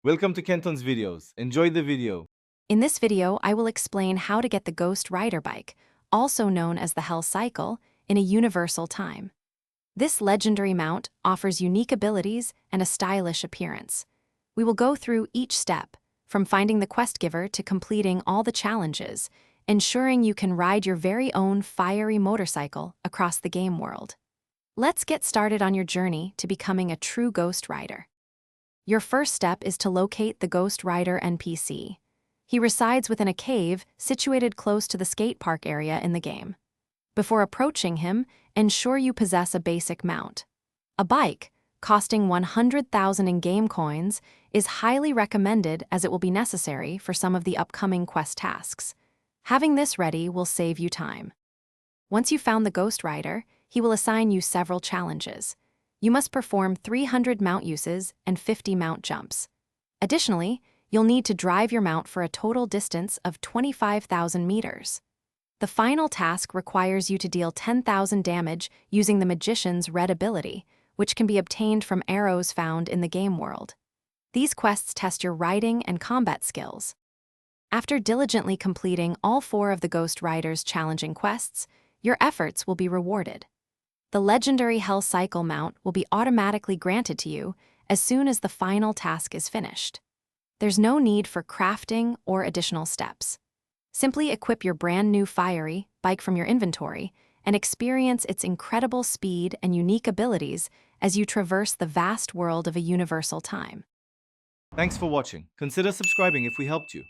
Welcome to Kenton's videos. Enjoy the video. In this video, I will explain how to get the Ghost Rider bike, also known as the Hell Cycle, in a universal time. This legendary mount offers unique abilities and a stylish appearance. We will go through each step, from finding the quest giver to completing all the challenges, ensuring you can ride your very own fiery motorcycle across the game world. Let's get started on your journey to becoming a true Ghost Rider. Your first step is to locate the Ghost Rider NPC. He resides within a cave situated close to the skate park area in the game. Before approaching him, ensure you possess a basic mount. A bike, costing 100,000 in-game coins, is highly recommended as it will be necessary for some of the upcoming quest tasks. Having this ready will save you time. Once you've found the Ghost Rider, he will assign you several challenges. You must perform 300 mount uses and 50 mount jumps. Additionally, you'll need to drive your mount for a total distance of 25,000 meters. The final task requires you to deal 10,000 damage using the Magician's Red ability, which can be obtained from arrows found in the game world. These quests test your riding and combat skills. After diligently completing all 4 of the Ghost Rider's challenging quests, your efforts will be rewarded. The legendary Hell Cycle mount will be automatically granted to you as soon as the final task is finished. There's no need for crafting or additional steps. Simply equip your brand new fiery bike from your inventory and experience its incredible speed and unique abilities as you traverse the vast world of a universal time. Thanks for watching. Consider subscribing if we helped you.